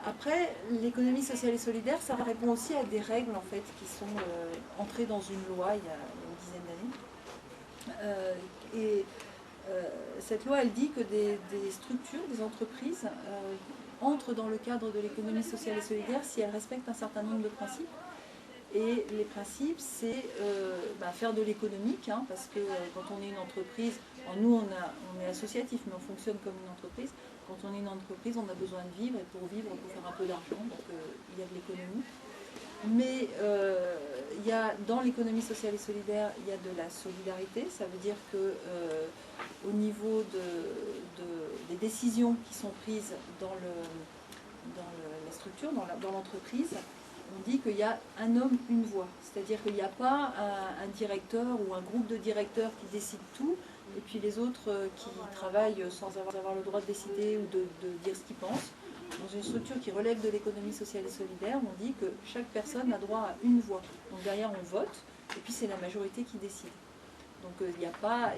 Après, l'économie sociale et solidaire, ça répond aussi à des règles en fait, qui sont entrées dans une loi il y a une dizaine d'années. Cette loi, elle dit que des structures, des entreprises entrent dans le cadre de l'économie sociale et solidaire si elles respectent un certain nombre de principes. Et les principes, c'est faire de l'économique, hein, parce que quand on est une entreprise, nous on est associatif, mais on fonctionne comme une entreprise. Quand on est une entreprise, on a besoin de vivre, et pour vivre, il faut faire un peu d'argent, donc il y a de l'économie. Mais dans l'économie sociale et solidaire, il y a de la solidarité. Ça veut dire que au niveau des décisions qui sont prises dans la structure, dans l'entreprise, on dit qu'il y a un homme, une voix. C'est-à-dire qu'il n'y a pas un directeur ou un groupe de directeurs qui décide tout, et puis les autres qui travaillent sans avoir le droit de décider ou de dire ce qu'ils pensent. Dans une structure qui relève de l'économie sociale et solidaire, on dit que chaque personne a droit à une voix. Donc derrière, on vote, et puis c'est la majorité qui décide. Donc il n'y a pas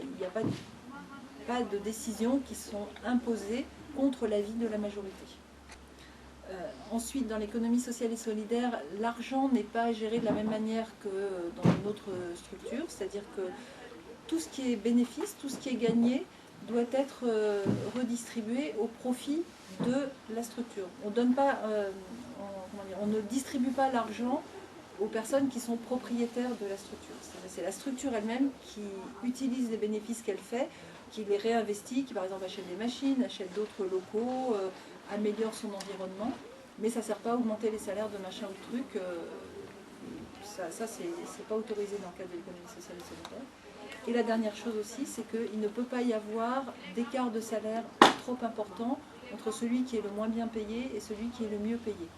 de décisions qui sont imposées contre l'avis de la majorité. Ensuite, dans l'économie sociale et solidaire, l'argent n'est pas géré de la même manière que dans une autre structure, c'est-à-dire que tout ce qui est bénéfice, tout ce qui est gagné, doit être redistribué au profit de la structure. On ne distribue pas l'argent aux personnes qui sont propriétaires de la structure. C'est la structure elle-même qui utilise les bénéfices qu'elle fait, qui les réinvestit, qui par exemple achète des machines, achète d'autres locaux, améliore son environnement, mais ça ne sert pas à augmenter les salaires de machin ou de truc. Ça c'est pas autorisé dans le cadre de l'économie sociale et solidaire. Et la dernière chose aussi, c'est qu'il ne peut pas y avoir d'écart de salaire trop important entre celui qui est le moins bien payé et celui qui est le mieux payé.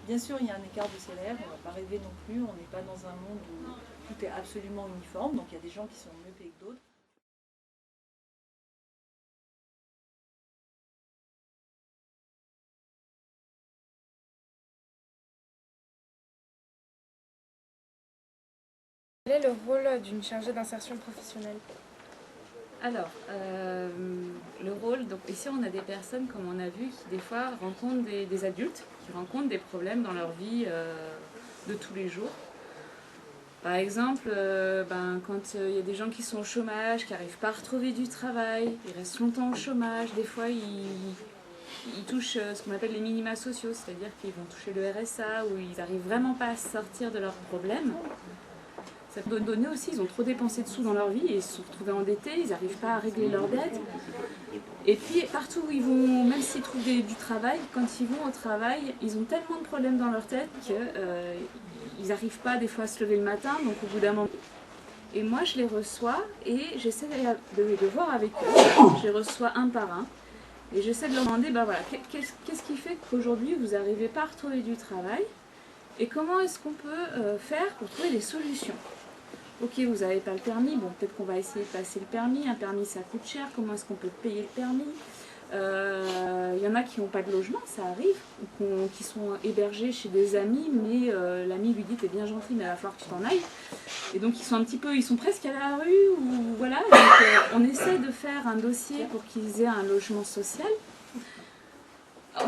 Bien sûr, il y a un écart de salaire, on ne va pas rêver non plus, on n'est pas dans un monde où tout est absolument uniforme, donc il y a des gens qui sont mieux payés que d'autres. Quel est le rôle d'une chargée d'insertion professionnelle? Alors, le rôle, donc ici on a des personnes, comme on a vu, qui des fois rencontrent des adultes, qui rencontrent des problèmes dans leur vie de tous les jours. Par exemple, quand il y a des gens qui sont au chômage, qui n'arrivent pas à retrouver du travail, ils restent longtemps au chômage, des fois ils touchent ce qu'on appelle les minima sociaux, c'est-à-dire qu'ils vont toucher le RSA, ou ils n'arrivent vraiment pas à sortir de leurs problèmes. Ça peut donner aussi, ils ont trop dépensé de sous dans leur vie et ils se sont retrouvés endettés, ils n'arrivent pas à régler leurs dettes. Et puis partout où ils vont, même s'ils trouvent du travail, quand ils vont au travail, ils ont tellement de problèmes dans leur tête qu'ils n'arrivent pas des fois à se lever le matin, donc au bout d'un moment. Et moi je les reçois et j'essaie de voir avec eux, je les reçois un par un. Et j'essaie de leur demander, qu'est-ce qui fait qu'aujourd'hui vous n'arrivez pas à retrouver du travail et comment est-ce qu'on peut faire pour trouver des solutions. Ok, vous n'avez pas le permis, bon peut-être qu'on va essayer de passer le permis, un permis ça coûte cher, comment est-ce qu'on peut payer le permis. Il y en a qui n'ont pas de logement, ça arrive, qui sont hébergés chez des amis, mais l'ami lui dit t'es bien gentil mais il va falloir que tu t'en ailles. Et donc ils sont presque à la rue, ou voilà, donc on essaie de faire un dossier pour qu'ils aient un logement social.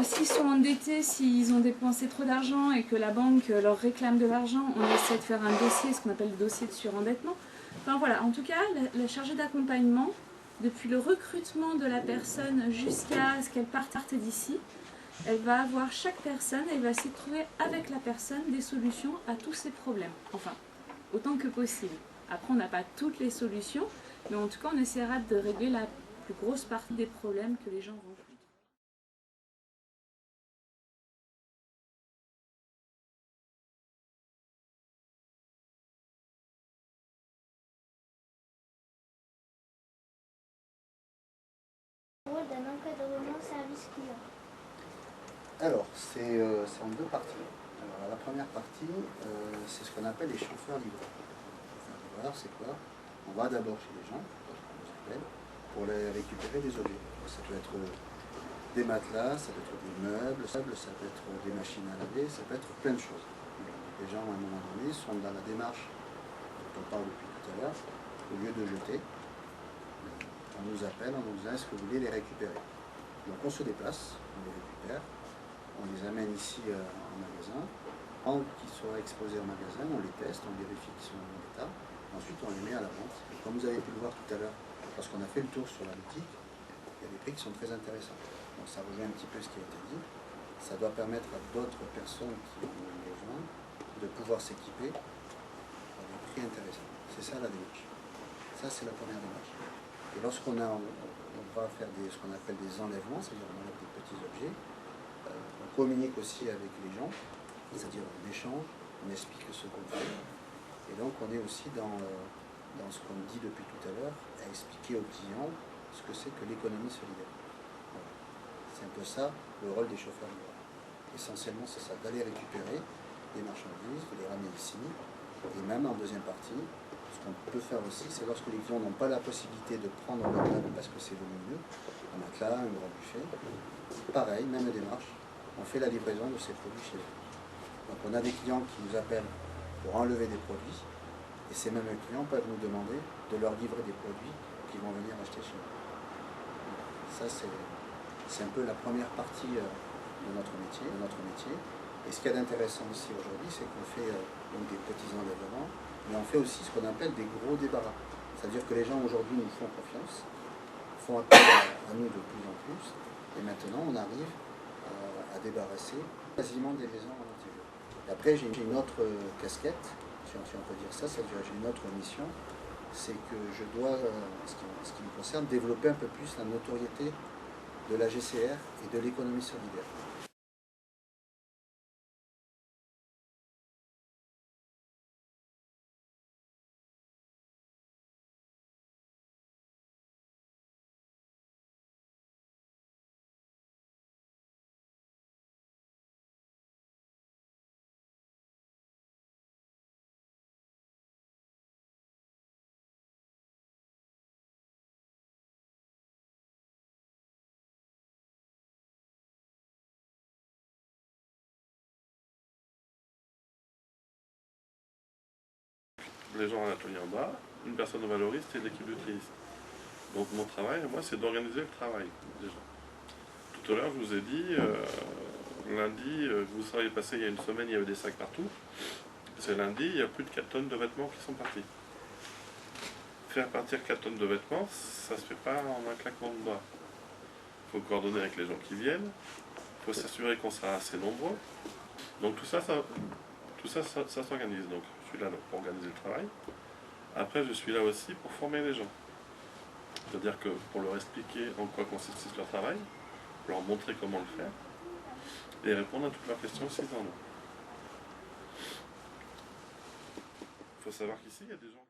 S'ils sont endettés, s'ils ont dépensé trop d'argent et que la banque leur réclame de l'argent, on essaie de faire un dossier, ce qu'on appelle le dossier de surendettement. Enfin voilà, en tout cas, la chargée d'accompagnement, depuis le recrutement de la personne jusqu'à ce qu'elle parte d'ici, elle va avoir chaque personne, elle va essayer de trouver avec la personne des solutions à tous ses problèmes. Enfin, autant que possible. Après, on n'a pas toutes les solutions, mais en tout cas, on essaiera de régler la plus grosse partie des problèmes que les gens rencontrent. Le rôle d'un encadrement service client. Alors, c'est en deux parties. Alors, la première partie, c'est ce qu'on appelle les chauffeurs-livreurs. Les livreurs, c'est quoi? On va d'abord chez les gens, pour les récupérer des objets. Ça peut être des matelas, ça peut être des meubles, ça peut être des machines à laver, ça peut être plein de choses. Les gens, à un moment donné, sont dans la démarche dont on parle depuis tout à l'heure, au lieu de jeter, on nous appelle en nous disant est-ce que vous voulez les récupérer. Donc on se déplace, on les récupère, on les amène ici en magasin. Avant qu'ils soient exposés au magasin, on les teste, on vérifie qu'ils sont en bon état. Ensuite, on les met à la vente. Et comme vous avez pu le voir tout à l'heure, lorsqu'on a fait le tour sur la boutique, il y a des prix qui sont très intéressants. Donc ça rejoint un petit peu ce qui a été dit. Ça doit permettre à d'autres personnes qui en ont besoin de pouvoir s'équiper à des prix intéressants. C'est ça la démarche. Ça, c'est la première démarche. Et lorsqu'on va faire ce qu'on appelle des enlèvements, c'est-à-dire on enlève des petits objets, on communique aussi avec les gens, c'est-à-dire on échange, on explique ce qu'on fait. Et donc on est aussi dans ce qu'on dit depuis tout à l'heure, à expliquer aux clients ce que c'est que l'économie solidaire. Voilà. C'est un peu ça le rôle des chauffeurs livreurs. Essentiellement c'est ça, d'aller récupérer des marchandises, de les ramener ici, et même en deuxième partie, ce qu'on peut faire aussi, c'est lorsque les clients n'ont pas la possibilité de prendre leur meuble parce que c'est volumineux, un matelas, un grand buffet, pareil, même démarche, on fait la livraison de ces produits chez eux. Donc on a des clients qui nous appellent pour enlever des produits, et ces mêmes clients peuvent nous demander de leur livrer des produits qu'ils vont venir acheter chez nous. Ça c'est un peu la première partie de notre métier. Et ce qu'il y a d'intéressant aussi aujourd'hui, c'est qu'on fait donc des petits enlèvements, mais on fait aussi ce qu'on appelle des gros débarras. C'est-à-dire que les gens aujourd'hui nous font confiance, font appel à nous de plus en plus, et maintenant on arrive à débarrasser quasiment des maisons en entier. Et après j'ai une autre casquette, si on peut dire ça, c'est-à-dire j'ai une autre mission, c'est que je dois, ce qui me concerne, développer un peu plus la notoriété de la GCR et de l'économie solidaire. Les gens à l'atelier en bas, une personne valoriste et l'équipe de triiste. Donc mon travail, moi, c'est d'organiser le travail, déjà. Tout à l'heure, je vous ai dit, lundi, vous savez passer il y a une semaine, il y avait des sacs partout. C'est lundi, il y a plus de 4 tonnes de vêtements qui sont partis. Faire partir 4 tonnes de vêtements, ça se fait pas en un claquement de doigts. Il faut coordonner avec les gens qui viennent, il faut s'assurer qu'on sera assez nombreux. Donc tout ça s'organise. Donc je suis là pour organiser le travail. Après, je suis là aussi pour former les gens. C'est-à-dire que pour leur expliquer en quoi consiste leur travail, leur montrer comment le faire, et répondre à toutes leurs questions s'ils en ont. Il faut savoir qu'ici, il y a des gens...